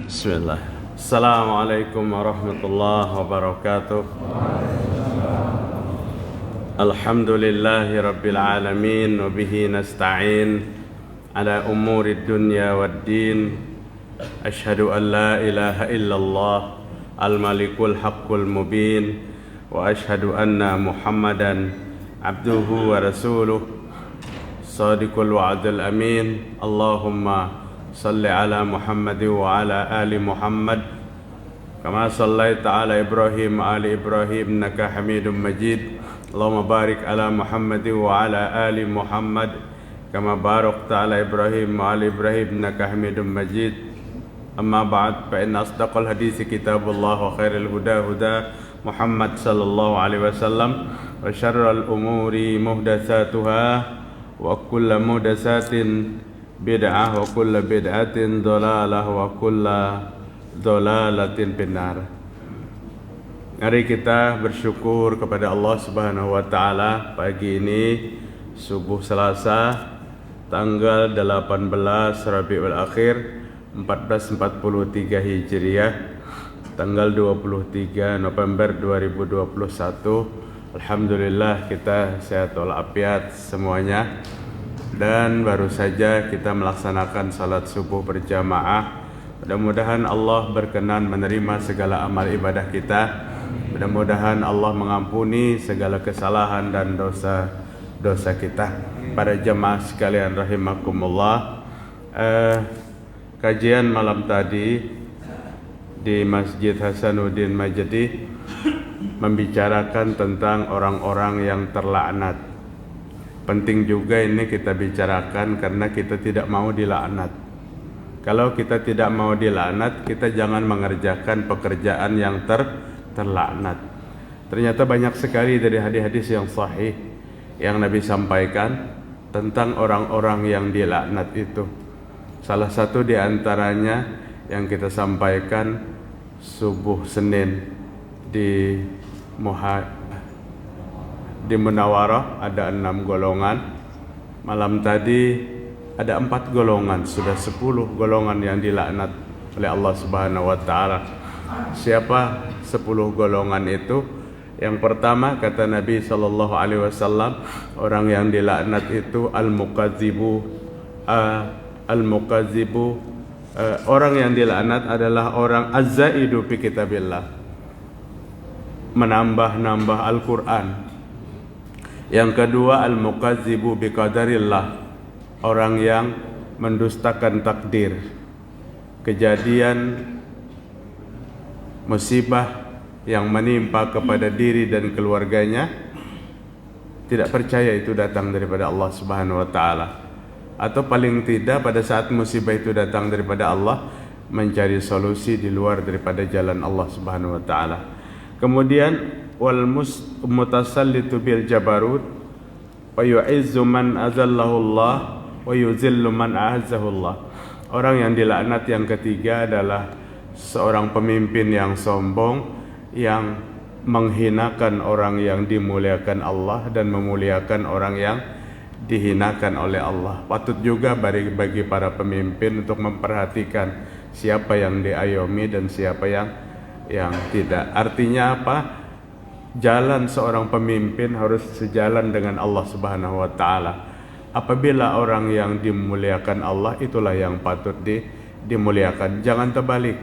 Bismillah. Assalamualaikum warahmatullahi wabarakatuh. Alhamdulillahi rabbil alamin wa bihi nasta'in ala umuri dunya waddin. Ashhadu an la ilaha illallah al-malikul haqqul mubin wa ashhadu anna Muhammadan abduhu wa rasuluh sadiqul wa'dul amin. Allahumma salli ala Muhammad wa ala ali Muhammad kama sallaita ala Ibrahim wa ali Ibrahim innaka Hamidum Majid. Allahumma barik ala Muhammad wa ala ali Muhammad kama barakta ala Ibrahim wa ali Ibrahim innaka Hamidum Majid. Amma ba'd, fa inna asdaqal hadits kitabullah wa khairul huda huda Muhammad sallallahu alaihi wasallam wa syarrul umuri muhdatsatuha wa kullu muhdatsatin bid'ah wa kullu bid'atin dhalalah wa kullu dhalalatin finnar. Mari kita bersyukur kepada Allah Subhanahu wa taala. Pagi ini subuh Selasa tanggal 18 Rabiul Akhir 1443 Hijriah, tanggal 23 November 2021. Alhamdulillah kita sehat walafiat semuanya. Dan baru saja kita melaksanakan salat subuh berjamaah. Mudah-mudahan Allah berkenan menerima segala amal ibadah kita. Mudah-mudahan Allah mengampuni segala kesalahan dan dosa-dosa kita. Para jamaah sekalian rahimakumullah, kajian malam tadi di Masjid Hasanuddin Majdi membicarakan tentang orang-orang yang terlaknat. Penting juga ini kita bicarakan karena kita tidak mau dilaknat. Kalau kita tidak mau dilaknat, kita jangan mengerjakan pekerjaan yang terlaknat. Ternyata banyak sekali dari hadis-hadis yang sahih yang Nabi sampaikan tentang orang-orang yang dilaknat itu. Salah satu di antaranya yang kita sampaikan subuh Senin di Munawarah ada 6 golongan. Malam tadi ada 4 golongan, sudah 10 golongan yang dilaknat oleh Allah Subhanahu wa taala. Siapa 10 golongan itu? Yang pertama kata Nabi sallallahu alaihi wasallam, orang yang dilaknat itu orang yang dilaknat adalah orang az-zaidu fi kitabillah, menambah-nambah Al-Qur'an. Yang kedua al-muqazzibu biqadarillah, orang yang mendustakan takdir, kejadian musibah yang menimpa kepada diri dan keluarganya, tidak percaya itu datang daripada Allah Subhanahu wa taala, atau paling tidak pada saat musibah itu datang daripada Allah, mencari solusi di luar daripada jalan Allah Subhanahu wa taala. Kemudian wal mutasallitu bil jabarut wa yu'izzu man azallahu Allah wa yuzillu man a'azzahu Allah. Orang yang dilaknat yang ketiga adalah seorang pemimpin yang sombong, yang menghinakan orang yang dimuliakan Allah dan memuliakan orang yang dihinakan oleh Allah. Patut juga bagi para pemimpin untuk memperhatikan siapa yang diayomi dan siapa yang tidak. Artinya apa? Jalan seorang pemimpin harus sejalan dengan Allah Subhanahu wa taala. Apabila orang yang dimuliakan Allah, itulah yang patut dimuliakan. Jangan terbalik.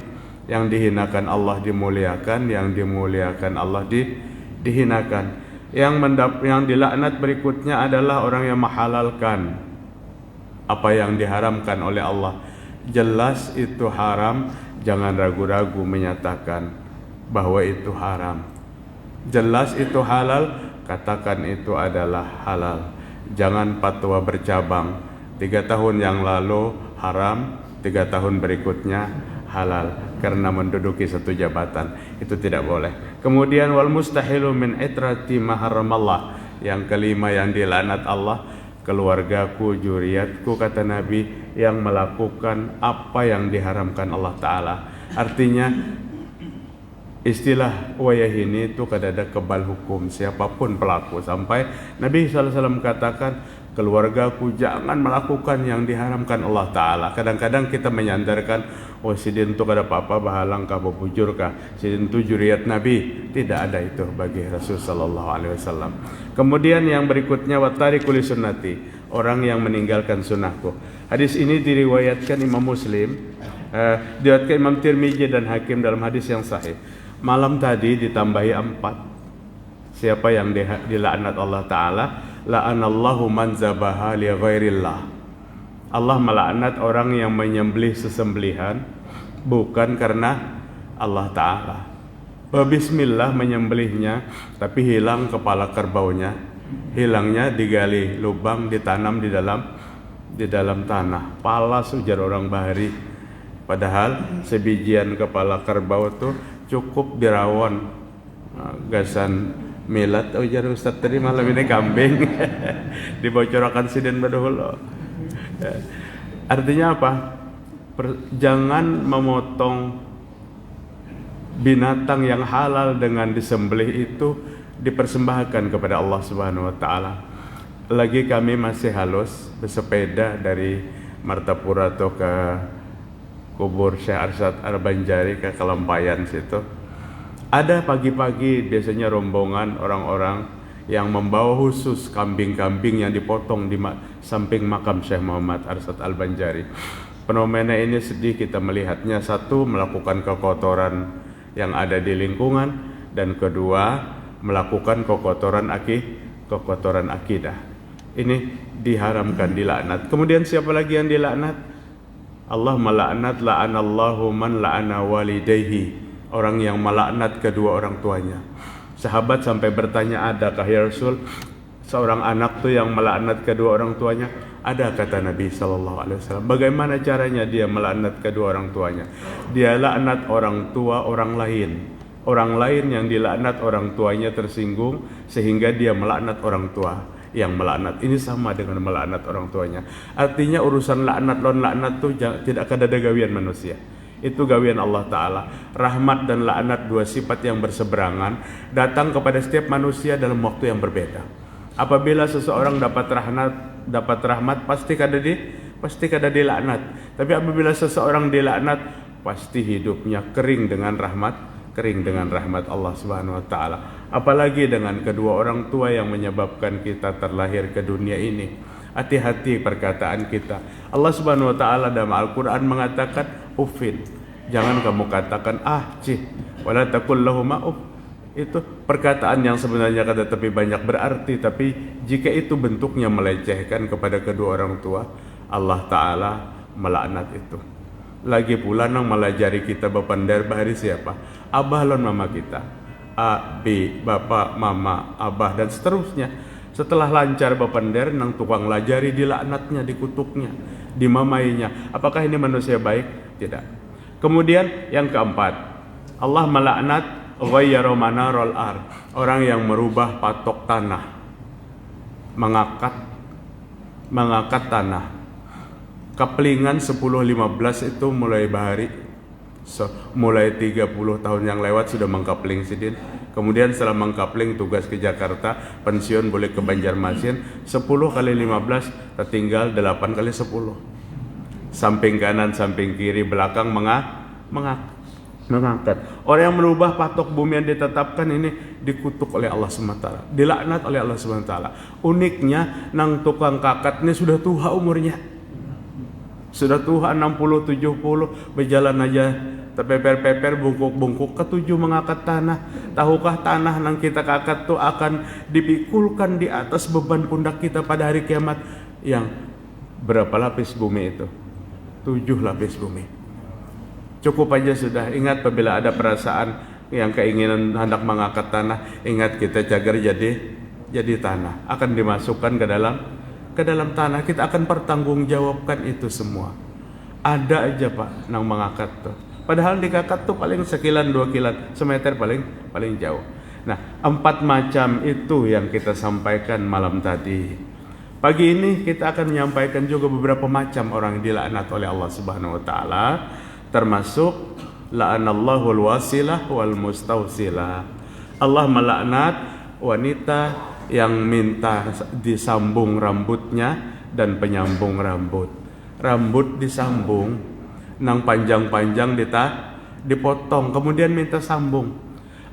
Yang dihinakan Allah dimuliakan, yang dimuliakan Allah dihinakan. Yang dilaknat berikutnya adalah orang yang menghalalkan apa yang diharamkan oleh Allah. Jelas itu haram, jangan ragu-ragu menyatakan bahwa itu haram. Jelas itu halal, katakan itu adalah halal. Jangan fatwa bercabang. 3 tahun yang lalu haram, 3 tahun berikutnya halal karena menduduki satu jabatan. Itu tidak boleh. Kemudian wal mustahilu min itrati ma haramallah. Yang kelima yang dilaknat Allah, keluargaku, zuriatku, kata Nabi, yang melakukan apa yang diharamkan Allah taala. Artinya istilah wayah ini itu kadada kebal hukum siapapun pelaku, sampai Nabi SAW katakan keluargaku jangan melakukan yang diharamkan Allah Ta'ala. Kadang-kadang kita menyandarkan, oh sidin itu kada apa-apa, bahalang kah, bubujur kah, sidin itu juriat Nabi. Tidak ada itu bagi Rasul Sallallahu Alaihi Wasallam. Kemudian yang berikutnya, watarikul sunnati, orang yang meninggalkan sunnahku. Hadis ini diriwayatkan Imam Muslim, diriwayatkan Imam Tirmizi dan Hakim dalam hadis yang sahih. Malam tadi ditambahi 4. Siapa yang dilaknat Allah Ta'ala? La'anallahu man zabaha li ghairillah. Allah melaknat orang yang menyembelih sesembelihan bukan karena Allah Ta'ala. Bismillah menyembelihnya, tapi hilang kepala kerbaunya. Hilangnya digali lubang, ditanam di dalam tanah. Palas, ujar orang Bahari. Padahal sebijian kepala kerbau itu cukup dirawon. Gasan milat, ujar Ustaz tadi malam ini kambing dibocorkan sidin badahul. Artinya apa? Jangan memotong binatang yang halal dengan disembelih itu dipersembahkan kepada Allah Subhanahu wa Ta'ala. Lagi kami masih halus bersepeda dari Martapura atau ke kubur Syekh Arsyad Al-Banjari ke Kelampayan situ. Ada pagi-pagi biasanya rombongan orang-orang yang membawa khusus kambing-kambing yang dipotong di samping makam Syekh Muhammad Arsyad Al-Banjari. Fenomena ini sedih kita melihatnya. Satu, melakukan kekotoran yang ada di lingkungan, dan kedua, melakukan kekotoran akidah. Ini diharamkan, dilaknat. Kemudian siapa lagi yang dilaknat? Allah melaknat, la'anallahu man la'ana walidayhi, orang yang melaknat kedua orang tuanya. Sahabat sampai bertanya, adakah ya Rasul seorang anak tuh yang melaknat kedua orang tuanya? Ada, kata Nabi Sallallahu Alaihi Wasallam. Bagaimana caranya dia melaknat kedua orang tuanya? Dia laknat orang tua orang lain. Orang lain yang dilaknat orang tuanya tersinggung sehingga dia melaknat orang tua yang melaknat. Ini sama dengan melaknat orang tuanya. Artinya urusan laknat lawan laknat tuh tidak akan ada gawian manusia. Itu gawian Allah Ta'ala. Rahmat dan laknat, dua sifat yang berseberangan, datang kepada setiap manusia dalam waktu yang berbeda. Apabila seseorang dapat rahmat pasti kada dilaknat. Tapi apabila seseorang dilaknat, pasti hidupnya kering dengan rahmat Allah Subhanahu wa Ta'ala. Apalagi dengan kedua orang tua yang menyebabkan kita terlahir ke dunia ini. Hati-hati perkataan kita. Allah Subhanahu wa Ta'ala dalam Al-Quran mengatakan, uffin, jangan kamu katakan cih, wala taqul lahuma uff. Itu perkataan yang sebenarnya kada tapi banyak berarti, tapi jika itu bentuknya melecehkan kepada kedua orang tua, Allah Ta'ala melaknat itu. Lagi pula nang melajari kita bapandar bahari siapa? Abah lon mama kita, A, B, bapak, mama, abah, dan seterusnya. Setelah lancar bapandar, nang tukang lajari dilaknatnya, dikutuknya, dimamainya. Apakah ini manusia baik? Tidak. Kemudian yang keempat, Allah melaknat ghayyara manarul ard, orang yang merubah patok tanah, mengangkat tanah. Kaplingan 10-15 itu mulai bahari, mulai 30 tahun yang lewat sudah mengkapling sidin. Kemudian setelah mengkapling tugas ke Jakarta, pensiun boleh ke Banjarmasin. 10 kali 15 tertinggal 8 kali 10. Samping kanan, samping kiri, belakang mengangkat. Orang yang merubah patok bumi yang ditetapkan ini dikutuk oleh Allah SWT, dilaknat oleh Allah SWT. Uniknya nang tukang kakat ini sudah tua umurnya, sudah tua 60-70, berjalan aja terpeper-peper, bungkuk-bungkuk, ketujuh mengangkat tanah. Tahukah tanah nang kita kakat tuh akan dipikulkan di atas beban pundak kita pada hari kiamat? Yang berapa lapis bumi itu? 7 lapis bumi. Cukup aja sudah. Ingat apabila ada perasaan yang keinginan hendak mengangkat tanah, ingat kita cagar jadi tanah, akan dimasukkan ke dalam tanah. Kita akan pertanggungjawabkan itu semua. Ada aja Pak nang mengangkat tuh. Padahal dikakat tuh paling sekilan 2 kilan, semeter paling jauh. Nah, 4 macam itu yang kita sampaikan malam tadi. Pagi ini kita akan menyampaikan juga beberapa macam orang dilaknat oleh Allah Subhanahu wa Ta'ala, termasuk la'anallahu al-wasilah wal mustausilah. Allah melaknat wanita yang minta disambung rambutnya dan penyambung rambut. Rambut disambung, nang panjang-panjang dipotong, kemudian minta sambung.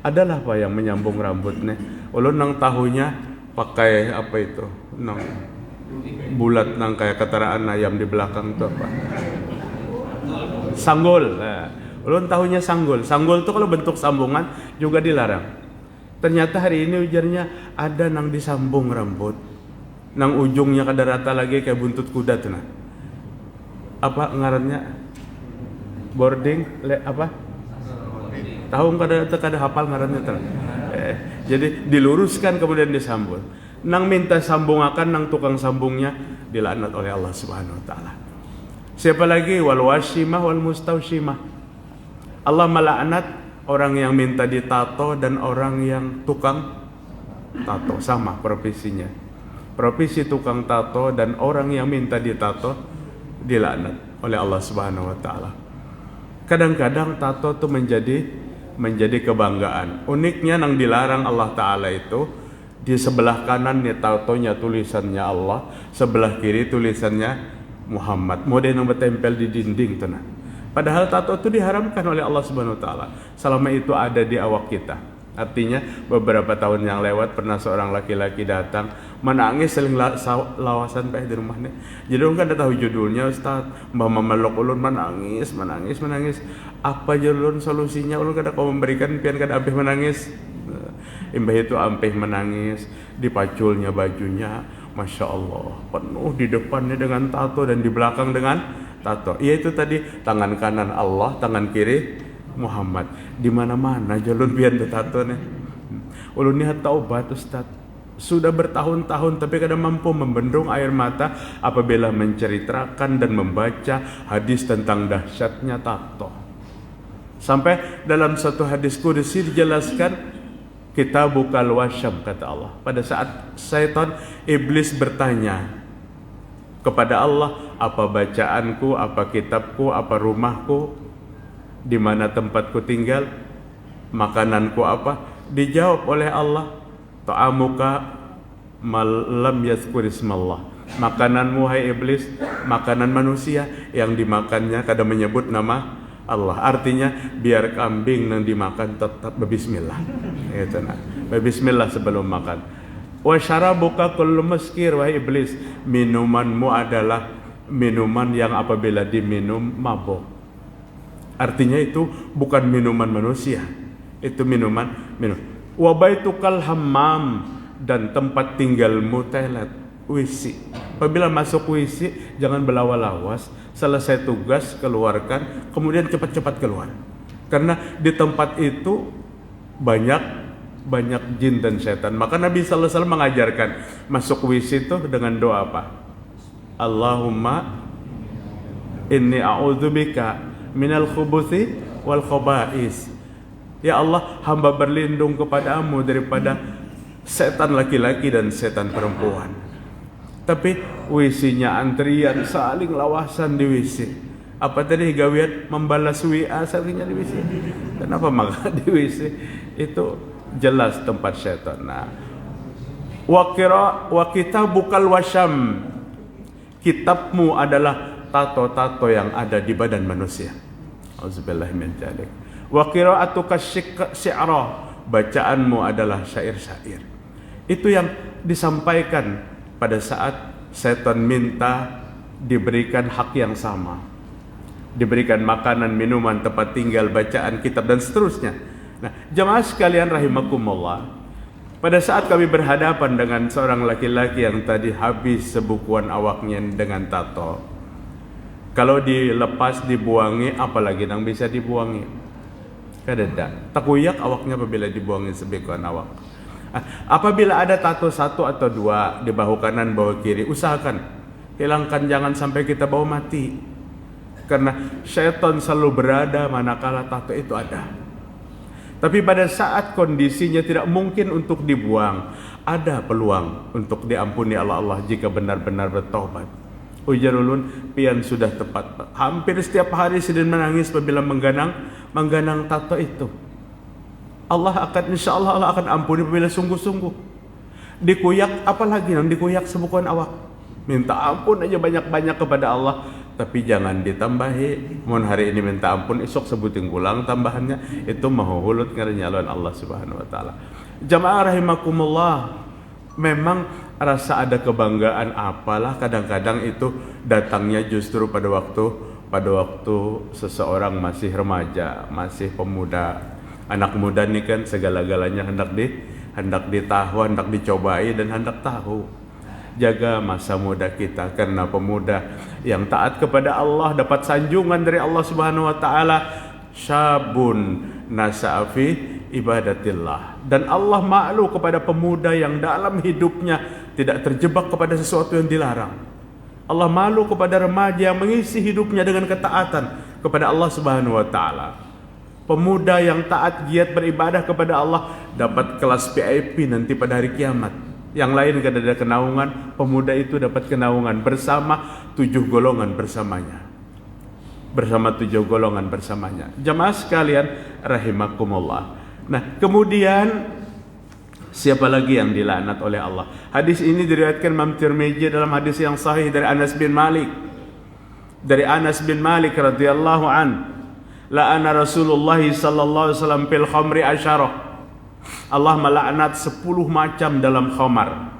Adalah apa yang menyambung rambutnya? Ulun nang tahunya pakai apa itu? Nang bulat nang kayak ketaraan ayam di belakang itu apa? Sanggul. Nah, ulun tahunya sanggul. Sanggul itu kalau bentuk sambungan juga dilarang. Ternyata hari ini ujarnya ada nang disambung rambut, nang ujungnya kada rata lagi kayak buntut kuda tuh nah. Apa ngarannya? Boarding, apa? Tahu kada hafal ngarannya tuh. Jadi diluruskan kemudian disambung. Nang minta sambungakan nang tukang sambungnya dilaknat oleh Allah Subhanahu wa taala. Siapa lagi? Wal washimah wal mustaushimah. Allah melaknat orang yang minta ditato dan orang yang tukang tato, sama profesinya. Profesi tukang tato dan orang yang minta ditato dilaknat oleh Allah Subhanahu wa taala. Kadang-kadang tato itu menjadi kebanggaan. Uniknya nang dilarang Allah taala itu di sebelah kanan nih tatonya tulisannya Allah, sebelah kiri tulisannya Muhammad. Model yang bertempel di dinding tuh nah. Padahal tato itu diharamkan oleh Allah Subhanahu wa taala selama itu ada di awak kita. Artinya beberapa tahun yang lewat pernah seorang laki-laki datang menangis seling lawasan di rumahnya. Jadi orang kan tahu judulnya Ustaz, mbah memeluk ulun menangis. Apa judulun solusinya? Ulun kada kau memberikan pian kada ampih menangis. Imbah itu ampih menangis, dipaculnya bajunya, Masya Allah, penuh di depannya dengan tato dan di belakang dengan tato. Yaitu tadi tangan kanan Allah, tangan kiri Muhammad. Di mana-mana jalur pian tato nih. Ulun niat taubat Ustaz. Sudah bertahun-tahun tapi kadang mampu membendung air mata apabila menceritakan dan membaca hadis tentang dahsyatnya tato. Sampai dalam satu hadis qudsi dijelaskan kita bukal wasyam kata Allah. Pada saat syaitan iblis bertanya kepada Allah, apa bacaanku, apa kitabku, apa rumahku, di mana tempatku tinggal, makananku apa? Dijawab oleh Allah, ta'amuka malam yazkur ismallah. Makananmu hai iblis, makanan manusia yang dimakannya kadang menyebut nama Allah. Artinya biar kambing yang dimakan tetap berbismillah. Itu nah. Berbismillah sebelum makan. Wa syarabuka kullu muskir wahai iblis, minumanmu adalah minuman yang apabila diminum mabuk. Artinya itu bukan minuman manusia. Itu minuman. Wa baitukal hammam, dan tempat tinggalmu toilet, WC. Apabila masuk WC jangan berlawas-lawas, selesai tugas keluarkan, kemudian cepat-cepat keluar. Karena di tempat itu banyak jin dan setan. Maka Nabi sallallahu alaihi wasallam mengajarkan masuk WC itu dengan doa apa? Allahumma inni a'udzubika minal khubuthi wal khaba'is. Ya Allah, hamba berlindung kepadamu daripada setan laki-laki dan setan perempuan. Tapi WC-nya antrian, saling lawasan di WC. Apa tadi gawian membalas WA salingnya di WC? Kenapa maka di WC itu jelas tempat setan. Nah, wa kitabukal wasyam. Kitabmu adalah tato-tato yang ada di badan manusia. Auzubillahi min dzalik. Wa qira'atuka syi'ra. Bacaanmu adalah syair-syair. Itu yang disampaikan pada saat setan minta diberikan hak yang sama, diberikan makanan, minuman, tempat tinggal, bacaan, kitab dan seterusnya. Nah, jemaah sekalian rahimakumullah, pada saat kami berhadapan dengan seorang laki-laki yang tadi habis sebukuan awaknya dengan tato, kalau dilepas dibuangi, apalagi yang bisa dibuangi? Kadada takuyak awaknya apabila dibuangi sebukuan awak. Apabila ada tato satu atau dua di bahu kanan, bahu kiri, usahakan hilangkan, jangan sampai kita bawa mati. Karena syaitan selalu berada manakala tato itu ada. Tapi pada saat kondisinya tidak mungkin untuk dibuang, ada peluang untuk diampuni Allah jika benar-benar bertaubat. Ujar ulun, pian sudah tepat. Hampir setiap hari sedang menangis apabila mengganang tato itu. Allah akan, insya Allah Allah akan ampuni apabila sungguh-sungguh. Dikuyak apalagi nang dikuyak sebukuan awak. Minta ampun aja banyak-banyak kepada Allah, tapi jangan ditambahi. Mun hari ini minta ampun, esok sebutin ulang tambahannya, itu mahuhulut ngaranyalan Allah Subhanahu wa taala. Jamaah rahimakumullah, memang rasa ada kebanggaan apalah kadang-kadang itu datangnya justru pada waktu seseorang masih remaja, masih pemuda. Anak muda nih kan segala-galanya hendak ditahu, hendak dicobai dan hendak tahu. Jaga masa muda kita, karena pemuda yang taat kepada Allah dapat sanjungan dari Allah Subhanahu wa taala, syabun nasa'afi ibadatillah. Dan Allah malu kepada pemuda yang dalam hidupnya tidak terjebak kepada sesuatu yang dilarang. Allah malu kepada remaja yang mengisi hidupnya dengan ketaatan kepada Allah Subhanahu wa taala. Pemuda yang taat giat beribadah kepada Allah dapat kelas VIP nanti pada hari kiamat. Yang lain kada ada kenaungan, pemuda itu dapat kenaungan bersama 7 golongan bersamanya. Bersama 7 golongan bersamanya. Jamaah sekalian rahimakumullah. Nah, kemudian siapa lagi yang dilaknat oleh Allah? Hadis ini diriwayatkan Imam Tirmizi dalam hadis yang sahih dari Anas bin Malik. Dari Anas bin Malik radhiyallahu an, la'ana Rasulullah sallallahu alaihi wasallam fil khamri asyarah. Allah melaknat 10 macam dalam khamar.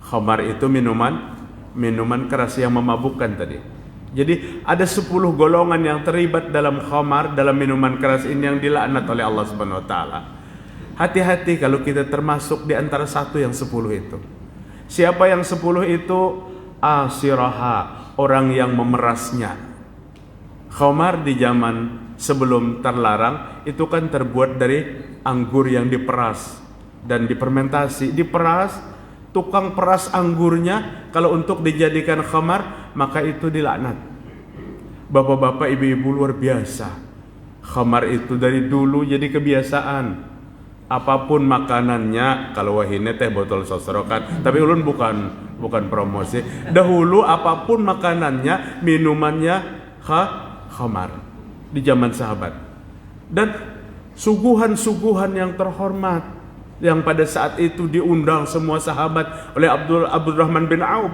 Khamar itu minuman keras yang memabukkan tadi. Jadi ada 10 golongan yang terlibat dalam khamar, dalam minuman keras ini yang dilaknat oleh Allah Subhanahu wa taala. Hati-hati kalau kita termasuk di antara satu yang 10 itu. Siapa yang 10 itu? Asiraha, orang yang memerasnya. Khamar di zaman sebelum terlarang itu kan terbuat dari anggur yang diperas dan difermentasi. Diperas, tukang peras anggurnya kalau untuk dijadikan khamar, maka itu dilaknat. Bapak-bapak, ibu-ibu luar biasa. Khamar itu dari dulu jadi kebiasaan. Apapun makanannya, kalau wahine teh botol sosrokan, tapi ulun bukan promosi. Dahulu apapun makanannya, minumannya khamar di zaman sahabat. Dan suguhan-suguhan yang terhormat yang pada saat itu diundang semua sahabat oleh Abdurrahman bin Auf,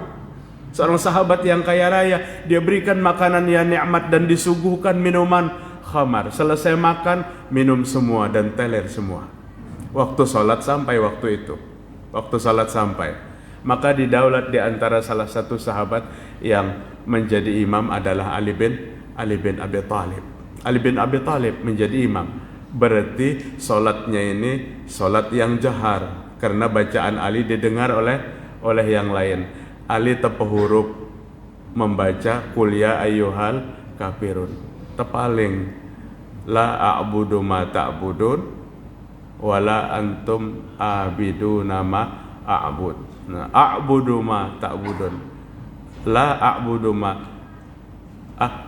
seorang sahabat yang kaya raya. Dia berikan makanan yang nikmat dan disuguhkan minuman khamar. Selesai makan, minum semua dan teler semua. Waktu salat sampai maka didaulat di antara salah satu sahabat yang menjadi imam adalah Ali bin Abi Thalib. Ali bin Abi Thalib menjadi imam. Berarti solatnya ini solat yang jahar, karena bacaan Ali didengar oleh yang lain. Ali tepuh huruf membaca qul ya ayyuhal kafirun. Tepaling la a'budu ma ta'budun wala antum abiduna ma a'bud. Nah, a'budu ma ta'budun. La a'budu ma,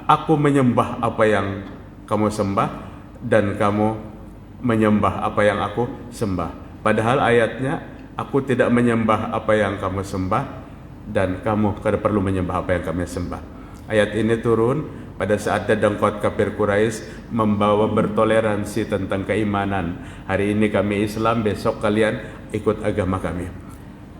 aku menyembah apa yang kamu sembah dan kamu menyembah apa yang aku sembah. Padahal ayatnya, aku tidak menyembah apa yang kamu sembah dan kamu kada perlu menyembah apa yang kami sembah. Ayat ini turun pada saat dadangkot kafir Quraisy membawa bertoleransi tentang keimanan. Hari ini kami Islam, besok kalian ikut agama kami.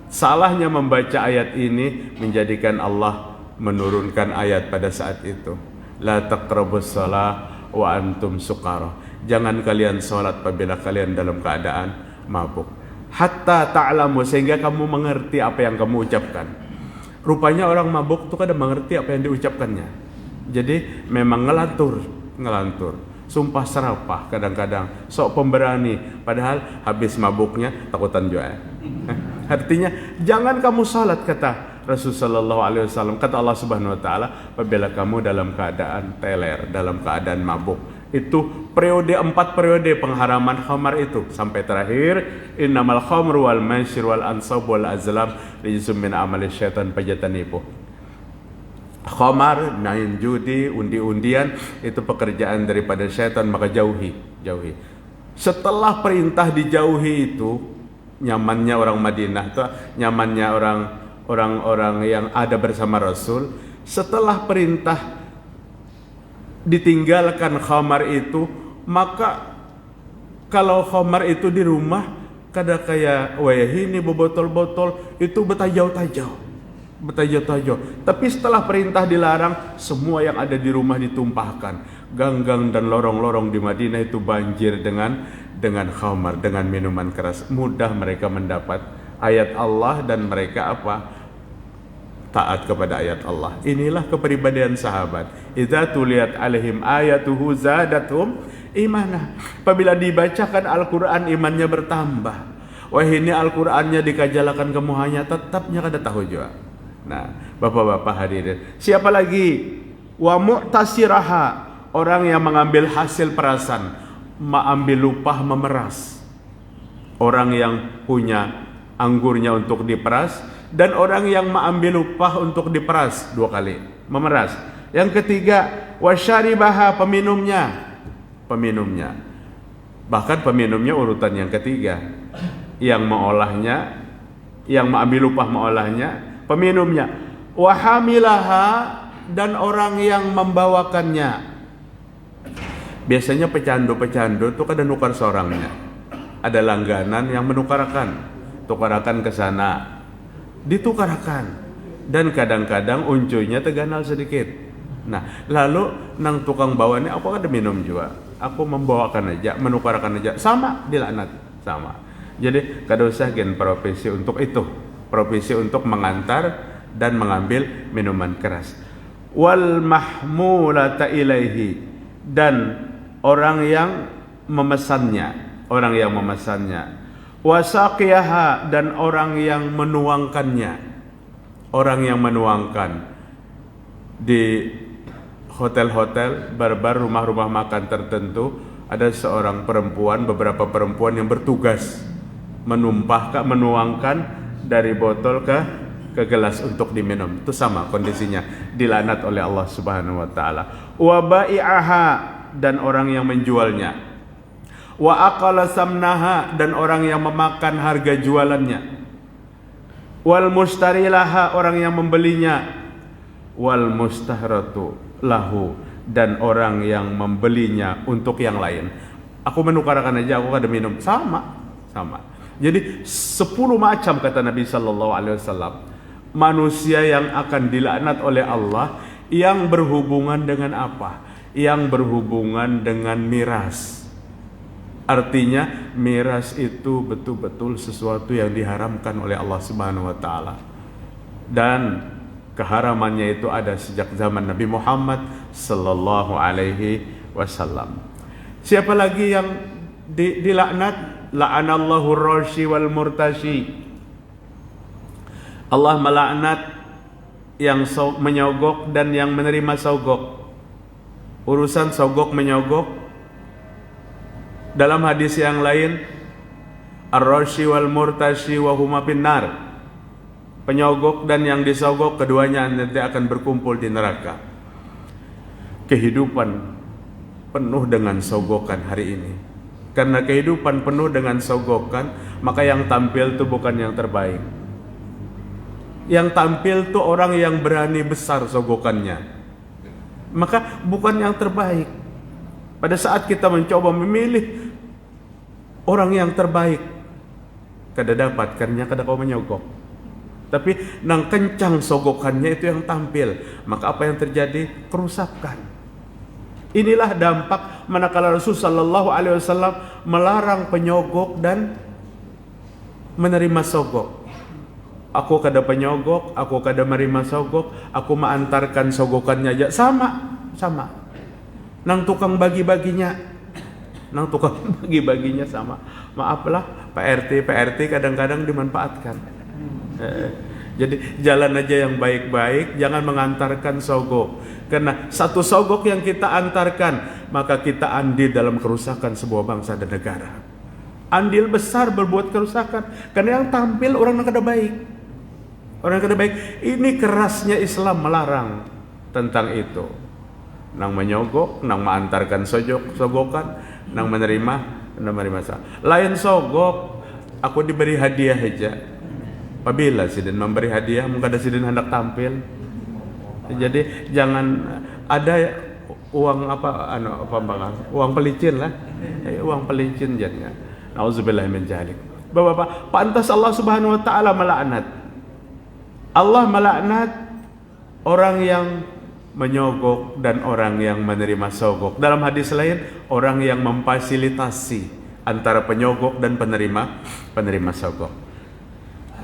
Salahnya membaca ayat ini menjadikan Allah menurunkan ayat pada saat itu. La taqrabus shalah wa antum sukara. Jangan kalian salat apabila kalian dalam keadaan mabuk. Hatta ta'lamu, sehingga kamu mengerti apa yang kamu ucapkan. Rupanya orang mabuk itu kadang mengerti apa yang diucapkannya. Jadi memang ngelantur, sumpah serapah kadang-kadang, sok pemberani, padahal habis mabuknya takutan juga. Artinya jangan kamu salat, kata Rasulullah SAW, kata Allah Subhanahu Wa Taala, apabila kamu dalam keadaan teler, dalam keadaan mabuk. Itu 4 periode pengharaman khamar itu sampai terakhir, innamal khamru wal maisir wal ansab wal azlam rijsum min amali syaitan fajtanibuh. Khamar, main judi, undi-undian itu pekerjaan daripada syaitan, maka jauhi. Setelah perintah dijauhi itu, nyamannya orang Madinah itu, nyamannya orang-orang yang ada bersama Rasul. Setelah perintah ditinggalkan khamar itu, maka kalau khamar itu di rumah, kada kaya wayahini bebotol-botol itu betajau-tajau. Tapi setelah perintah dilarang, semua yang ada di rumah ditumpahkan. Gang-gang dan lorong-lorong di Madinah itu banjir dengan khamar, dengan minuman keras. Mudah mereka mendapat ayat Allah dan mereka taat kepada ayat Allah. Inilah kepribadian sahabat. Idza tuliyat alaihim ayatuhu zadathum imana. Apabila dibacakan Al-Qur'an, imannya bertambah. Wah, ini Al-Qur'annya dikajalakan kemuhanya, tetapnya kada tahu juga. Nah, bapak-bapak hadirin, siapa lagi? Wa mu'tasiraha, orang yang mengambil hasil perasan, mengambil upah memeras. Orang yang punya anggurnya untuk diperas, dan orang yang mengambil upah untuk diperas 2 kali, memeras. Yang ketiga, wasyaribaha, peminumnya. Bahkan peminumnya urutan yang ketiga. Yang mengolahnya, yang mengambil upah mengolahnya, peminumnya. Wahamilaha, dan orang yang membawakannya. Biasanya pecandu itu kada nukar seorangnya. Ada langganan yang tukarakan ke sana, ditukarakan, dan kadang-kadang uncunya teganal sedikit. Nah, lalu nang tukang bawanya aku ada minum juga, aku membawakan aja, menukarkan aja, sama dilaknat, sama. Jadi kada usah gen profesi untuk itu, profesi untuk mengantar dan mengambil minuman keras. Wal mahmulata ilaihi, dan orang yang memesannya, wasaqiyaha, dan orang yang menuangkannya, di hotel-hotel, bar-bar, rumah-rumah makan tertentu, ada seorang perempuan, beberapa perempuan yang bertugas menuangkan dari botol ke gelas untuk diminum. Itu sama kondisinya, dilaknat oleh Allah Subhanahu wa taala. Wa bai'aha, dan orang yang menjualnya. Wa aqala samnaha, dan orang yang memakan harga jualannya. Wal mustarilaha, orang yang membelinya. Wal mustahratu lahu, dan orang yang membelinya untuk yang lain. Aku menukarkan aja, aku kada minum, sama. Jadi 10 macam kata Nabi sallallahu alaihi wasallam manusia yang akan dilaknat oleh Allah, yang berhubungan dengan apa? Yang berhubungan dengan miras. Artinya miras itu betul-betul sesuatu yang diharamkan oleh Allah Subhanahu wa taala. Dan keharamannya itu ada sejak zaman Nabi Muhammad sallallahu alaihi wasallam. Siapa lagi yang dilaknat? La'anallahu ar-rashi wal murtashi. Allah melaknat yang menyogok dan yang menerima sogok. Urusan sogok menyogok, dalam hadis yang lain, ar-rashi wal murtashi wa huma finnar. Penyogok dan yang disogok, keduanya nanti akan berkumpul di neraka. Kehidupan penuh dengan sogokan hari ini. Karena kehidupan penuh dengan sogokan, maka yang tampil itu bukan yang terbaik. Yang tampil itu orang yang berani besar sogokannya, maka bukan yang terbaik. Pada saat kita mencoba memilih orang yang terbaik, kada dapat, karena kada kau menyogok. Tapi nang kencang sogokannya itu yang tampil, maka apa yang terjadi? Kerusakan. Inilah dampak manakala Rasul sallallahu alaihi wasallam melarang penyogok dan menerima sogok. Aku kada penyogok, aku kada menerima sogok, aku mengantarkan sogokannya aja, sama. Nang tukang bagi-baginya sama. Maaflah, Pak RT kadang-kadang dimanfaatkan. Jadi jalan aja yang baik-baik, jangan mengantarkan sogok. Karena satu sogok yang kita antarkan, maka kita andil dalam kerusakan sebuah bangsa dan negara. Andil besar berbuat kerusakan, karena yang tampil orang yang kada baik. Ini kerasnya Islam melarang tentang itu. Nang menyogok, nang mengantarkan sogokan, nang menerima lain sogok, aku diberi hadiah aja. Apabila sidin memberi hadiah, mungkin ada sidin hendak tampil. Jadi jangan ada uang uang pelicin lah. Uang pelicin jadinya. Nauzubillah min dzalik. Bapak-bapak, pantas Allah Subhanahu wa taala melaknat. Allah melaknat orang yang menyogok dan orang yang menerima sogok. Dalam hadis lain, orang yang memfasilitasi antara penyogok dan penerima sogok.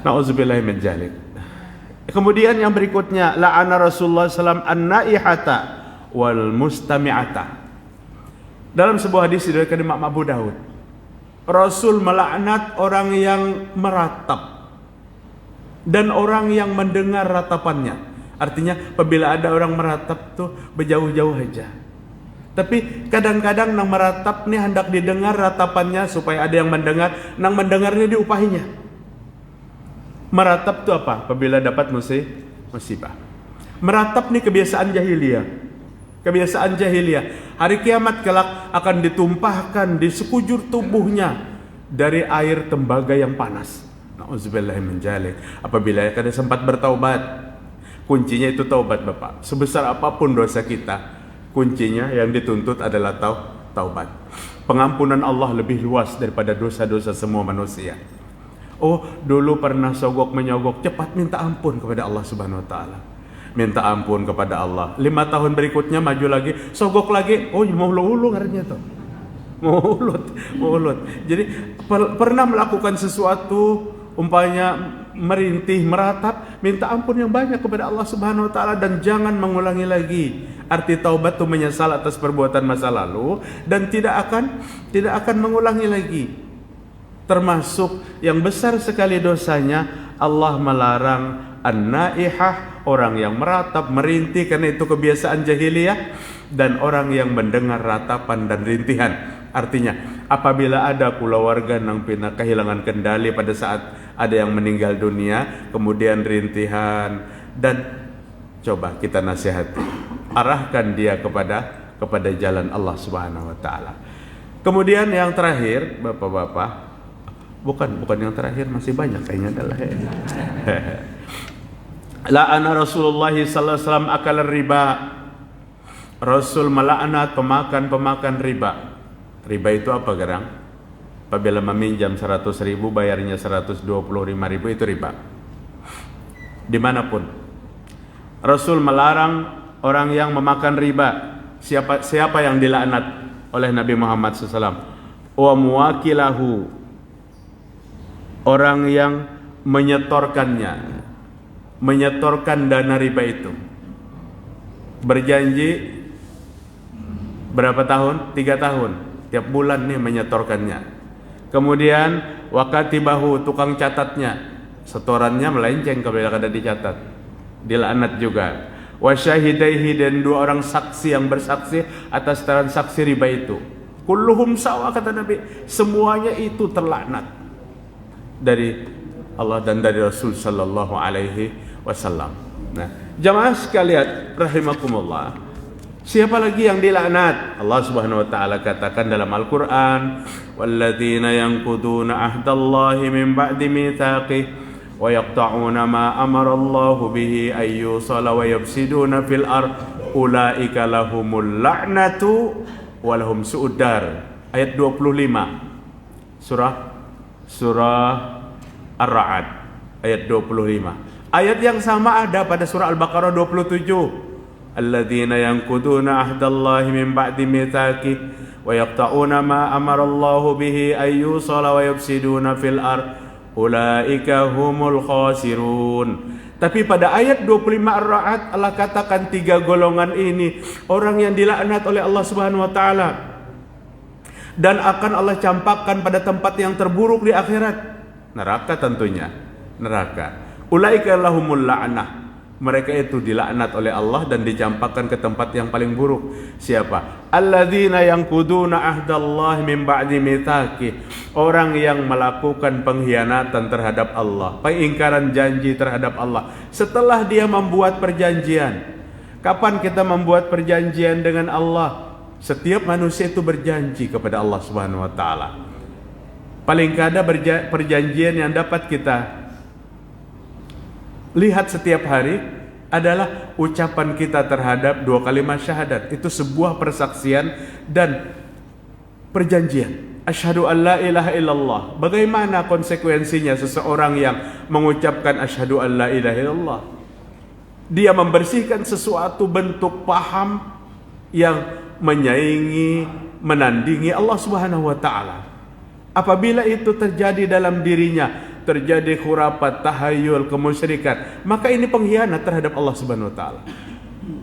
Nauzubillahi min dzalik. Kemudian yang berikutnya, la'ana Rasulullah SAW an-naihata wal mustami'ata. Dalam sebuah hadis dari Imam Abu Daud, Rasul melaknat orang yang meratap dan orang yang mendengar ratapannya. Artinya apabila ada orang meratap tuh berjauh-jauh aja. Tapi kadang-kadang nang meratap nih hendak didengar ratapannya supaya ada yang mendengar, nang mendengarnya diupahinya. Meratap itu apa? Apabila dapat musibah. Meratap nih kebiasaan jahiliyah. Kebiasaan jahiliyah. Hari kiamat kelak akan ditumpahkan di sekujur tubuhnya dari air tembaga yang panas. Nauzubillahi min dzalik. Apabila kada sempat bertaubat, kuncinya itu taubat, Bapak. Sebesar apapun dosa kita, kuncinya yang dituntut adalah taubat. Pengampunan Allah lebih luas daripada dosa-dosa semua manusia. Oh, dulu pernah sogok menyogok, cepat minta ampun kepada Allah Subhanahu wa taala. Minta ampun kepada Allah. 5 tahun berikutnya maju lagi, sogok lagi. Oh, mau ulu ngarannya tuh. Mulut. Jadi pernah melakukan sesuatu umpamanya merintih, meratap, minta ampun yang banyak kepada Allah Subhanahu wa taala dan jangan mengulangi lagi. Arti taubat itu menyesal atas perbuatan masa lalu dan tidak akan mengulangi lagi. Termasuk yang besar sekali dosanya, Allah melarang an-naihah, orang yang meratap, merintih karena itu kebiasaan jahiliyah, dan orang yang mendengar ratapan dan rintihan. Artinya apabila ada keluarga yang kehilangan kendali pada saat ada yang meninggal dunia, kemudian rintihan, dan coba kita nasihati, arahkan dia kepada jalan Allah Subhanahu wa taala. Kemudian yang terakhir, Bapak-bapak, bukan yang terakhir, masih banyak kayaknya adalah la'ana Rasulullah sallallahu alaihi wasallam akal riba. Rasul melaknat pemakan riba. Riba itu apa, Gerang? Apabila meminjam 100.000 bayarnya 125.000, itu riba. Dimanapun Rasul melarang orang yang memakan riba. Siapa yang dilaknat oleh Nabi Muhammad SAW? Wa muwakilahu, orang yang menyetorkan dana riba itu. Berjanji berapa tahun? 3 tahun. Tiap bulan nih menyetorkannya. Kemudian wakatibahu, tukang catatnya, setorannya melenceng kalau kada dicatat, dilaknat juga. Wasyahidaihi, dan 2 orang saksi yang bersaksi atas transaksi riba itu. Kulluhum sawa, kata Nabi, semuanya itu terlaknat dari Allah dan dari Rasul sallallahu alaihi wasallam. Nah, jamaah sekalian rahimakumullah, siapa lagi yang dilaknat? Allah Subhanahu wa taala katakan dalam Al-Qur'an, walladzina yanquduna ahdallahi min ba'di mitsaqih wa yaqta'una ma amara Allahu bihi ay yusala wa yufsiduna fil ard ulaika lahumul la'natu wa lahum su'udar. Ayat 25 surah Ar-Ra'd ayat 25. Ayat yang sama ada pada surah Al-Baqarah 27. Alladzina yanquduna ahdallahi min ba'di mitsaqih wa yaqta'una ma amara Allahu bihi ay yusala wa yufsiduna fil ard ulaika humul khasirun. Tapi pada ayat 25 Ar-Ra'd Allah katakan 3 golongan ini orang yang dilaknat oleh Allah Subhanahu wa taala dan akan Allah campakkan pada tempat yang terburuk di akhirat. Neraka tentunya, neraka. Ulaika lahumul la'nah. Mereka itu dilaknat oleh Allah dan dicampakkan ke tempat yang paling buruk. Siapa? Alladzina yanquduna ahdallahi min ba'di mitsaqih. Orang yang melakukan pengkhianatan terhadap Allah, pengingkaran janji terhadap Allah setelah dia membuat perjanjian. Kapan kita membuat perjanjian dengan Allah? Setiap manusia itu berjanji kepada Allah Subhanahu wa taala. Paling kada perjanjian yang dapat kita lihat setiap hari adalah ucapan kita terhadap 2 kalimat syahadat. Itu sebuah persaksian dan perjanjian. asyhadu an la ilaha illallah. Bagaimana konsekuensinya seseorang yang mengucapkan asyhadu an la ilaha illallah? Dia membersihkan sesuatu bentuk paham yang menyaingi, menandingi Allah Subhanahu wa taala. Apabila itu terjadi dalam dirinya, terjadi khurafat, tahayul, kemusyrikan, maka ini pengkhianat terhadap Allah Subhanahu wa taala.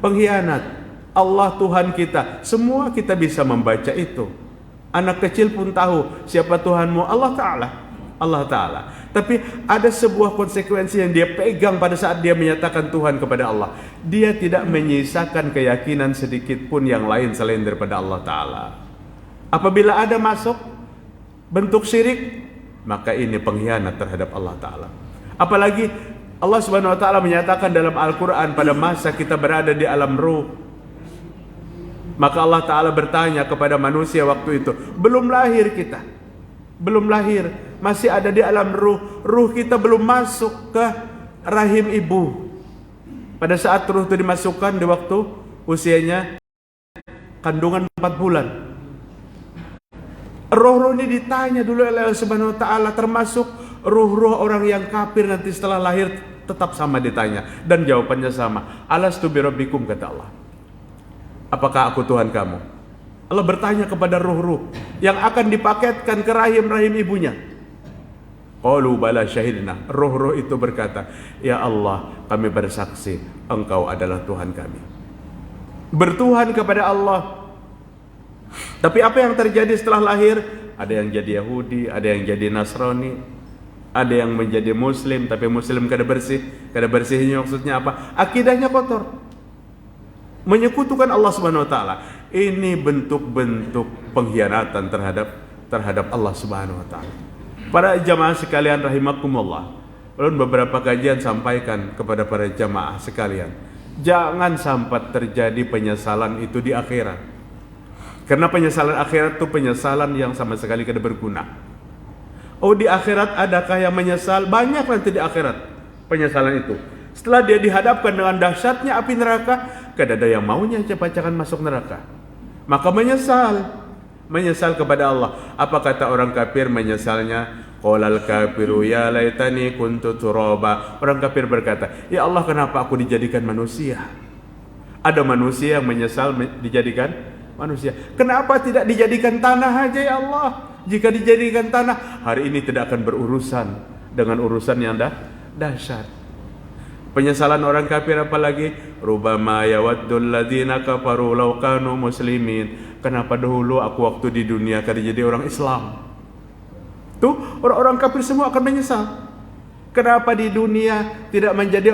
Pengkhianat. Allah Tuhan kita, semua kita bisa membaca itu. Anak kecil pun tahu siapa Tuhanmu, Allah Ta'ala. Allah Ta'ala. Tapi ada sebuah konsekuensi yang dia pegang pada saat dia menyatakan Tuhan kepada Allah. Dia tidak menyisakan keyakinan sedikit pun yang lain selain daripada Allah Ta'ala. Apabila ada masuk bentuk syirik, maka ini pengkhianat terhadap Allah Ta'ala. Apalagi Allah Subhanahu wa taala menyatakan dalam Al-Qur'an pada masa kita berada di alam ruh. Maka Allah Ta'ala bertanya kepada manusia waktu itu, belum lahir kita, belum lahir, masih ada di alam ruh. Ruh kita belum masuk ke rahim ibu. Pada saat ruh itu dimasukkan di waktu usianya kandungan 4 bulan. Ruh-ruh ini ditanya dulu oleh Allah Subhanahu wa taala, termasuk ruh-ruh orang yang kafir nanti setelah lahir tetap sama ditanya, dan jawabannya sama. Alastu birabbikum, kata Allah. Apakah aku Tuhan kamu? Allah bertanya kepada ruh-ruh yang akan dipaketkan ke rahim-rahim ibunya. Qalu bala syahidna. Ruh-ruh itu berkata, ya Allah, kami bersaksi Engkau adalah Tuhan kami. Bertuhan kepada Allah. Tapi apa yang terjadi setelah lahir? Ada yang jadi Yahudi, ada yang jadi Nasrani, ada yang menjadi Muslim, tapi Muslim kada bersih. Kada bersihnya maksudnya apa? Akidahnya kotor, menyekutukan Allah Subhanahu wa taala. Ini bentuk-bentuk pengkhianatan terhadap Allah Subhanahu wa taala. Para jamaah sekalian rahimakumullah, ulun beberapa kajian sampaikan kepada para jamaah sekalian, jangan sampai terjadi penyesalan itu di akhirat. Karena penyesalan akhirat itu penyesalan yang sama sekali tidak berguna. Oh, di akhirat adakah yang menyesal? Banyak nanti di akhirat penyesalan itu. Setelah dia dihadapkan dengan dahsyatnya api neraka, kada ada yang maunya cepat-cepat masuk neraka. Maka menyesal kepada Allah. Apa kata orang kafir menyesalnya? Qolal kafiru ya laitani kuntu turaba. Orang kafir berkata, ya Allah, kenapa aku dijadikan manusia? Ada manusia yang menyesal dijadikan manusia. Kenapa tidak dijadikan tanah aja ya Allah? Jika dijadikan tanah, hari ini tidak akan berurusan dengan urusan yang dahsyat. Penyesalan orang kafir apalagi, rubama yawaddul ladzina kafaru law kanu muslimin. Kenapa dahulu aku waktu di dunia kada jadi orang Islam? Tuh, orang-orang kafir semua akan menyesal. Kenapa di dunia tidak menjadi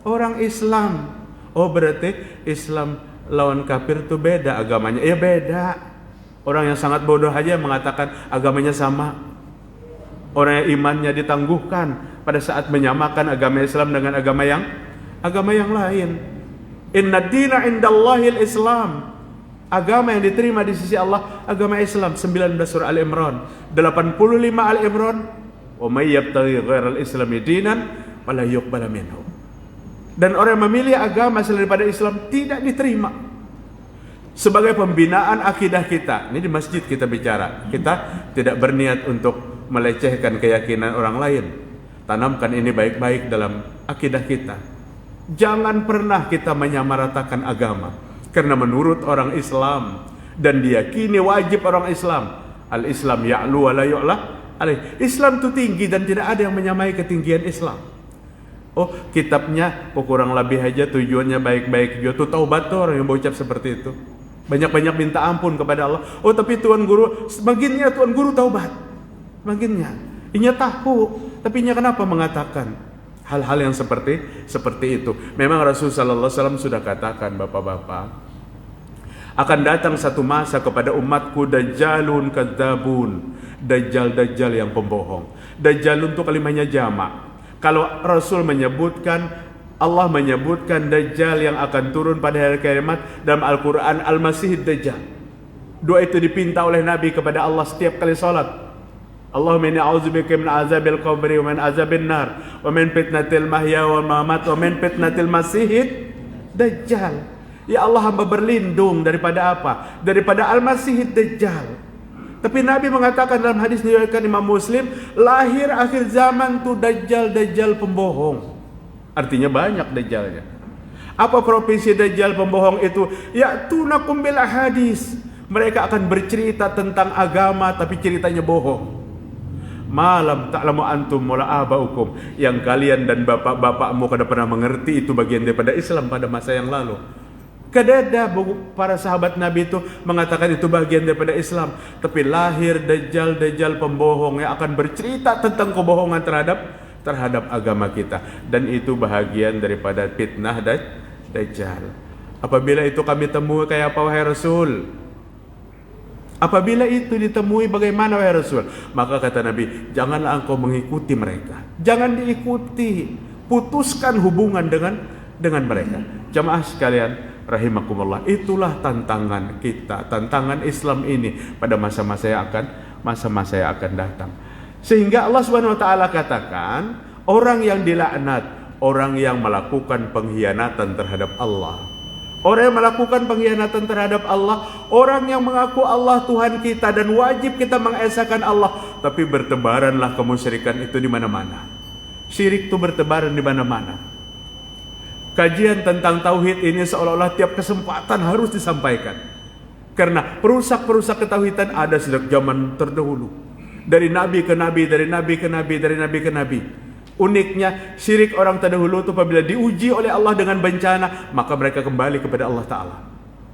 orang Islam? Oh, berarti Islam lawan kafir itu beda agamanya. Ya beda. Orang yang sangat bodoh aja mengatakan agamanya sama. Orang yang imannya ditangguhkan pada saat menyamakan agama Islam dengan agama yang lain. Inna dina indallahil Islam. Agama yang diterima di sisi Allah agama Islam. 19 surah Al-Imran, 85 Al-Imran, wa may yabtaghi ghairal islami dinan fala yuqbal minhu. Dan orang yang memilih agama selain daripada Islam tidak diterima. Sebagai pembinaan akidah kita, ini di masjid kita bicara, kita tidak berniat untuk melecehkan keyakinan orang lain. Tanamkan ini baik-baik dalam akidah kita. Jangan pernah kita menyamaratakan agama. Karena menurut orang Islam, dan diyakini wajib orang Islam, al-Islam ya'lu wa la yu'la alaih. Islam itu tinggi dan tidak ada yang menyamai ketinggian Islam. Oh, kitabnya kurang lebih aja tujuannya baik-baik juga. Tuh taubat tuh orang yang berucap seperti itu. Banyak-banyak minta ampun kepada Allah. Oh, tapi Tuan Guru, semakinnya Tuan Guru taubat. Semakinnya. Inya tahu, tapi inya kenapa mengatakan hal-hal yang seperti itu? Memang Rasulullah SAW sudah katakan, bapak-bapak, akan datang satu masa kepada umatku dajjalun kadzabun, dajjal yang pembohong. Dajjalun itu kalimatnya jamak. Kalau Rasul menyebutkan, Allah menyebutkan Dajjal yang akan turun pada hari kiamat dalam Al-Quran, Al-Masih Dajjal. Doa itu dipinta oleh Nabi kepada Allah setiap kali salat. Allahumma inni a'udzubika min azabil qabri wa min azabin nar wa min fitnatil mahya wal mamat wa min fitnatil masihid Dajjal. Ya Allah, hamba berlindung daripada apa? Daripada Al-Masih Dajjal. Tapi Nabi mengatakan dalam hadis diriwayatkan Imam Muslim, lahir akhir zaman tuh dajjal pembohong. Artinya banyak dajjalnya. Apa profesi dajjal pembohong itu? Ya'tunakum bil ahadis. Mereka akan bercerita tentang agama tapi ceritanya bohong. Malam ta'lamu antum wala abaukum, yang kalian dan bapak-bapakmu kada pernah mengerti, itu bagian daripada Islam pada masa yang lalu. Kadada para sahabat Nabi itu mengatakan itu bagian daripada Islam. Tapi lahir dajjal pembohong yang akan bercerita tentang kebohongan terhadap agama kita. Dan itu bahagian daripada fitnah dajjal. Apabila itu kami temui kayak apa wahai Rasul? Apabila itu ditemui bagaimana wahai Rasul? Maka kata Nabi, janganlah engkau mengikuti mereka. Jangan diikuti. Putuskan hubungan dengan mereka. Jamaah sekalian rahimakumullah, itulah tantangan kita, tantangan Islam ini pada masa-masa yang akan datang. Sehingga Allah Subhanahu wa taala katakan, orang yang dilaknat, orang yang melakukan pengkhianatan terhadap Allah. Orang yang melakukan pengkhianatan terhadap Allah, orang yang mengaku Allah Tuhan kita dan wajib kita mengesahkan Allah, tapi bertebaranlah kemusyrikan itu di mana-mana. Syirik itu bertebaran di mana-mana. Kajian tentang tauhid ini seolah-olah tiap kesempatan harus disampaikan. Karena perusak-perusak ketauhidan ada sejak zaman terdahulu. Dari nabi ke nabi, dari nabi ke nabi, dari nabi ke nabi. Uniknya syirik orang terdahulu itu apabila diuji oleh Allah dengan bencana, maka mereka kembali kepada Allah Ta'ala.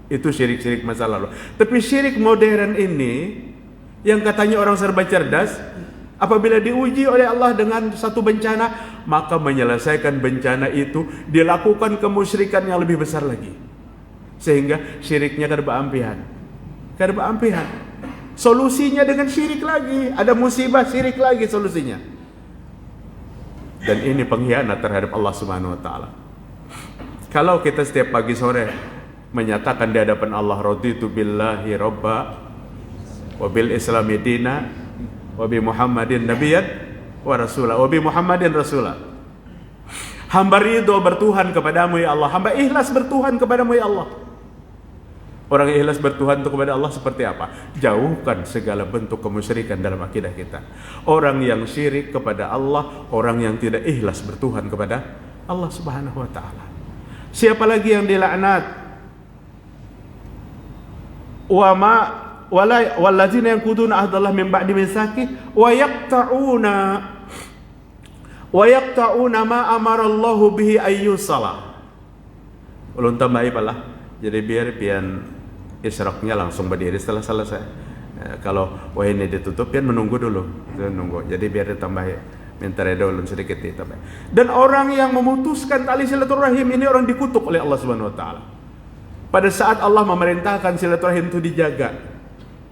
Itu syirik-syirik masa lalu. Tapi syirik modern ini, yang katanya orang serba cerdas, apabila diuji oleh Allah dengan satu bencana, maka menyelesaikan bencana itu dilakukan kemusyrikan yang lebih besar lagi. Sehingga syiriknya kerbampihan. Solusinya dengan syirik lagi. Ada musibah, syirik lagi solusinya. Dan ini pengkhianat terhadap Allah Subhanahu wa taala. Kalau kita setiap pagi sore menyatakan di hadapan Allah, raditu billahi robba wa bil islami dina wa bi Muhammadin nabiyyan wa rasula wa bi Muhammadin rasula. Hamba ridho bertuhan kepadamu ya Allah, hamba ikhlas bertuhan kepadamu ya Allah. Orang yang ikhlas bertuhan itu kepada Allah seperti apa? Jauhkan segala bentuk kemusyrikan dalam akidah kita. Orang yang syirik kepada Allah, orang yang tidak ikhlas bertuhan kepada Allah Subhanahu wa taala. Siapa lagi yang dilaknat? Wa ma walladzina yanquduna ahdallah min ba'di mitsaqi wa yaqta'una ma amara Allah bihi ayyusala. Ulun tambahi pala. Jadi biar pian isyraqnya langsung berdiri setelah selesai. Kalau ini ditutup pian menunggu dulu. Jadi biar ditambah minta reda ulun sedikit ditambah. Dan orang yang memutuskan tali silaturahim ini orang dikutuk oleh Allah Subhanahu wa taala. Pada saat Allah memerintahkan silaturahim itu dijaga.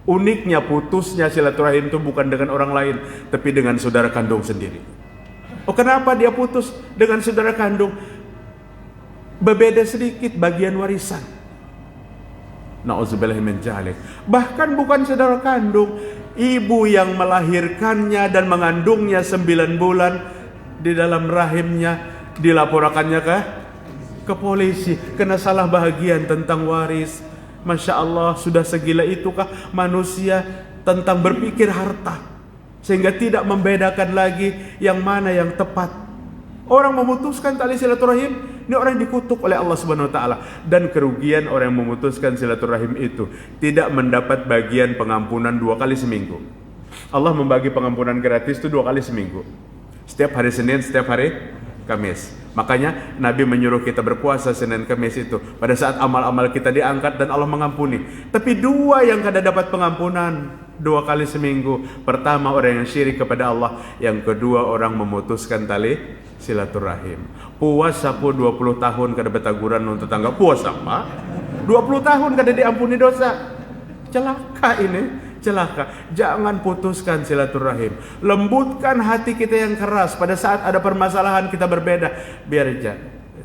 Uniknya putusnya silaturahim itu bukan dengan orang lain, tapi dengan saudara kandung sendiri. Oh, kenapa dia putus dengan saudara kandung? Berbeda sedikit bagian warisan. Na'udzubillah min dzalik. Bahkan bukan saudara kandung, ibu yang melahirkannya dan mengandungnya 9 bulan di dalam rahimnya dilaporkannya ke polisi kena salah bahagian tentang waris. Masya Allah, sudah segila itukah manusia tentang berpikir harta, sehingga tidak membedakan lagi yang mana yang tepat. Orang memutuskan tali silaturahim, ini orang dikutuk oleh Allah Subhanahu wa taala. Dan kerugian orang yang memutuskan silaturahim itu tidak mendapat bagian pengampunan 2 kali seminggu. Allah membagi pengampunan gratis itu 2 kali seminggu. Setiap hari Senin, setiap hari Kamis. Makanya Nabi menyuruh kita berpuasa Senin Kamis itu pada saat amal-amal kita diangkat dan Allah mengampuni. Tapi 2 yang kada dapat pengampunan 2 kali seminggu. Pertama orang yang syirik kepada Allah, yang kedua orang memutuskan tali silaturahim. Puasa pun 20 tahun kada betaguran untuk tetangga. Puasa Pak 20 tahun kada diampuni dosa. Celaka ini. Celaka. Jangan putuskan silaturahim. Lembutkan hati kita yang keras. Pada saat ada permasalahan kita berbeda, biar aja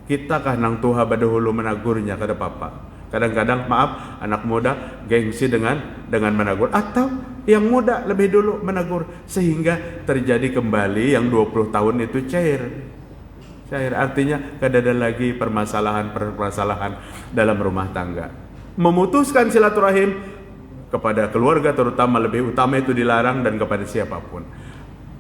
kita kah nang tuha badahulu menagurnya kada apa-apa. Kadang-kadang maaf anak muda gengsi dengan menagur, atau yang muda lebih dulu menagur, sehingga terjadi kembali yang 20 tahun itu cair. Artinya kada ada lagi permasalahan dalam rumah tangga. Memutuskan silaturahim kepada keluarga terutama lebih utama itu dilarang, dan kepada siapapun.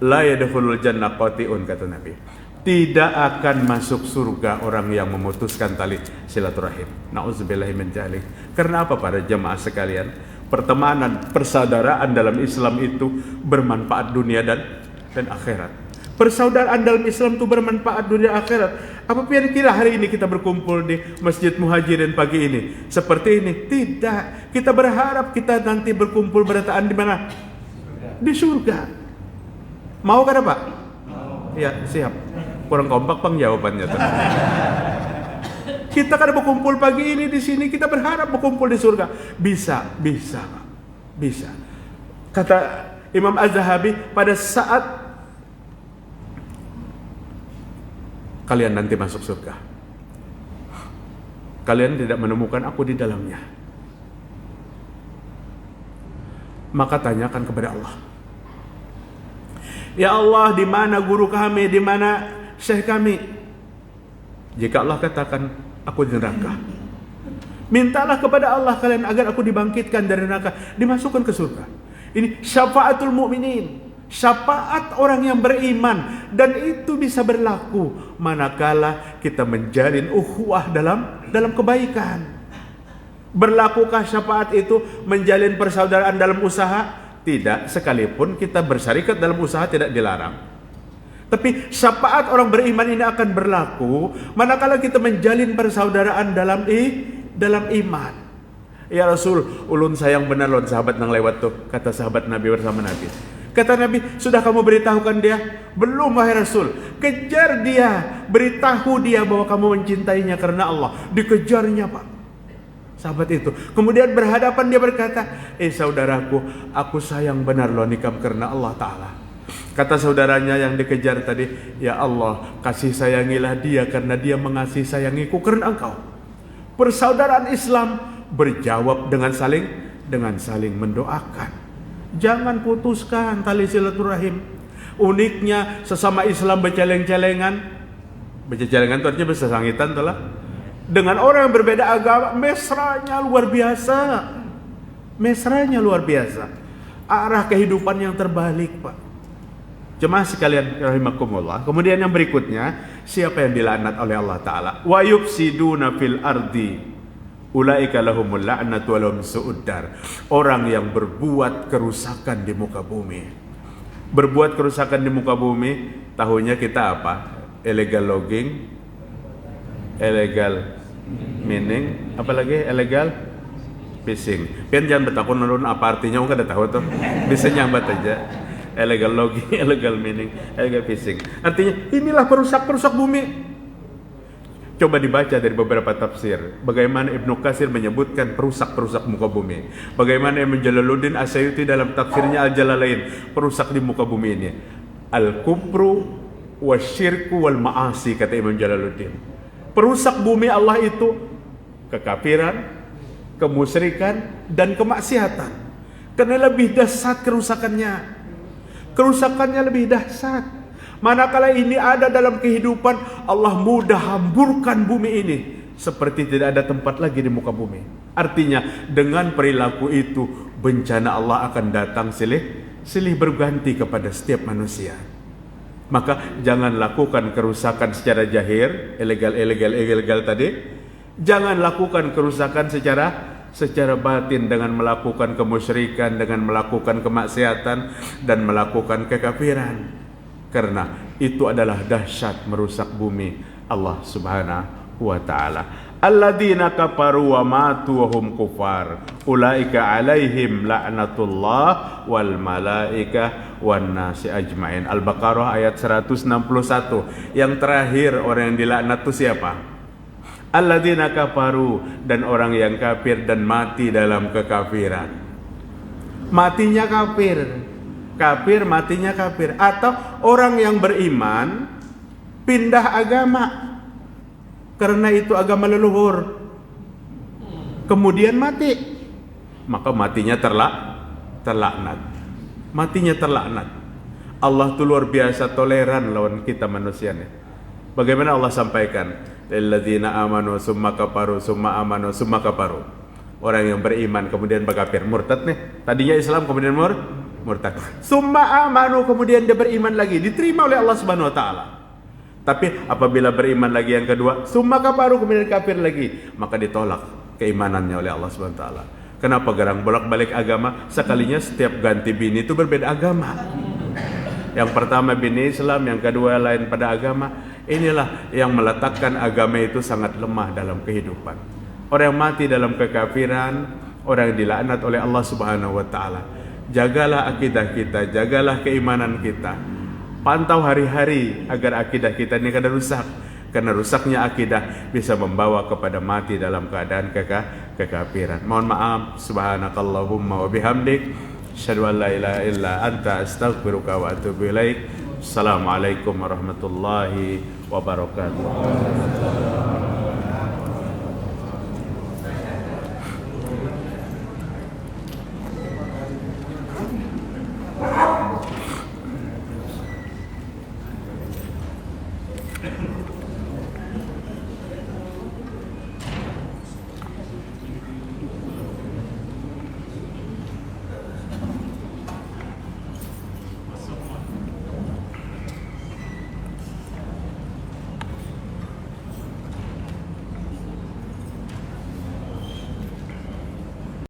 La yadkhulul jannah qati'un, kata Nabi. Tidak akan masuk surga orang yang memutuskan tali silaturahim. Nauzubillahi min dzalik. Karena apa para jemaah sekalian? Pertemanan, persaudaraan dalam Islam itu bermanfaat dunia dan akhirat. Persaudaraan dalam Islam itu bermanfaat dunia akhirat. Apa kira hari ini kita berkumpul di Masjid Muhajirin pagi ini seperti ini? Tidak. Kita berharap kita nanti berkumpul berdataan di mana? Di surga. Mau kan Pak? Ya, siap. Kurang kompak Bang jawabannya tuh. Kita kan berkumpul pagi ini di sini, kita berharap berkumpul di surga. Bisa. Kata Imam Az-Zahabi, pada saat kalian nanti masuk surga, kalian tidak menemukan aku di dalamnya, maka tanyakan kepada Allah, ya Allah, di mana guru kami, di mana syekh kami? Jika Allah katakan aku di neraka, mintalah kepada Allah kalian agar aku dibangkitkan dari neraka, dimasukkan ke surga. Ini syafaatul mukminin, syafaat orang yang beriman, dan itu bisa berlaku manakala kita menjalin ukhuwah dalam kebaikan. Berlakukah syafaat itu menjalin persaudaraan dalam usaha? Tidak, sekalipun kita bersarikat dalam usaha tidak dilarang. Tapi syafaat orang beriman ini akan berlaku manakala kita menjalin persaudaraan dalam iman. Ya Rasul, ulun sayang benar lon sahabat nang lewat tuh, kata sahabat Nabi bersama Nabi. Kata Nabi, sudah kamu beritahukan dia? Belum wahai Rasul. Kejar dia, beritahu dia bahwa kamu mencintainya karena Allah. Dikejarnya Pak, sahabat itu. Kemudian berhadapan dia berkata, saudaraku, aku sayang benar lo nikam karena Allah Ta'ala. Kata saudaranya yang dikejar tadi, ya Allah, kasih sayangilah dia karena dia mengasihi sayangiku karena engkau. Persaudaraan Islam berjawab dengan saling mendoakan. Jangan putuskan tali silaturahim. Uniknya sesama Islam berceleng-celengan. Bercelengan itu artinya bersesangitan telah. Dengan orang yang berbeda agama, mesranya luar biasa. Mesranya luar biasa. Arah kehidupan yang terbalik, Pak. Jemaah sekalian rahimakumullah. Kemudian yang berikutnya, siapa yang dilaknat oleh Allah Ta'ala? Wa yufsiduna fil ardi ulaika lahumul la'natu wa lahum su'uddar. Orang yang berbuat kerusakan di muka bumi. Berbuat kerusakan di muka bumi, tahunya kita apa? Illegal logging, illegal mining, apalagi illegal fishing. Pian jangan bertakun nurun apa artinya, enggak ada tahu tuh. Bisa nyambat aja. Illegal logging, illegal mining, illegal fishing. Artinya inilah perusak bumi. Coba dibaca dari beberapa tafsir, bagaimana Ibnu Katsir menyebutkan perusak muka bumi. Bagaimana Imam Jalaluddin As-Suyuti dalam tafsirnya Al-Jalalain, perusak di muka bumi ini. Al-kufru wasyirku wal ma'asi, kata Imam Jalaluddin. Perusak bumi Allah itu kekafiran, kemusyrikan, dan kemaksiatan. Karena lebih dahsyat kerusakannya. Kerusakannya lebih dahsyat. Manakala ini ada dalam kehidupan, Allah mudah hamburkan bumi ini seperti tidak ada tempat lagi di muka bumi. Artinya dengan perilaku itu bencana Allah akan datang silih berganti kepada setiap manusia. Maka jangan lakukan kerusakan secara jahir, ilegal tadi. Jangan lakukan kerusakan secara batin dengan melakukan kemusyrikan, dengan melakukan kemaksiatan dan melakukan kekafiran. Karena itu adalah dahsyat merusak bumi Allah Subhanahu wa Ta'ala. Alladzina kafaru wa matu wa hum kufar ulaika alaihim la'natullah wal malaikah wan nasi ajmain. Al-Baqarah ayat 161. Yang terakhir orang yang dilaknat itu siapa? Alladzina kafaru, dan orang yang kafir dan mati dalam kekafiran. Matinya kafir, matinya kafir. Atau orang yang beriman pindah agama karena itu agama leluhur, kemudian mati, maka matinya terlaknat. Matinya terlaknat. Allah itu luar biasa toleran lawan kita manusia nih. Bagaimana Allah sampaikan? Lilladzina amanu summa kafaru summa amanu summa kafaru. Orang yang beriman kemudian berkafir, murtad nih. Tadinya Islam kemudian murtad. Summa amanu, kemudian dia beriman lagi, diterima oleh Allah Subhanahu wa taala. Tapi apabila beriman lagi yang kedua, summa kafaru, kemudian kafir lagi, maka ditolak keimanannya oleh Allah Subhanahu wa taala. Kenapa gerang bolak-balik agama? Sekalinya setiap ganti bini itu berbeda agama. Yang pertama bini Islam, yang kedua lain pada agama. Inilah yang meletakkan agama itu sangat lemah dalam kehidupan. Orang yang mati dalam kekafiran, orang yang dilaknat oleh Allah Subhanahu wa taala. Jagalah akidah kita, jagalah keimanan kita. Pantau hari-hari agar akidah kita ini kada rusak. Karena rusaknya akidah bisa membawa kepada mati dalam keadaan kekafiran. Mohon maaf, subhanakallahumma wa bihamdik, asyhadu an la ilaha illa anta, astaghfiruka wa atubu ilaik. Assalamualaikum warahmatullahi wabarakatuh.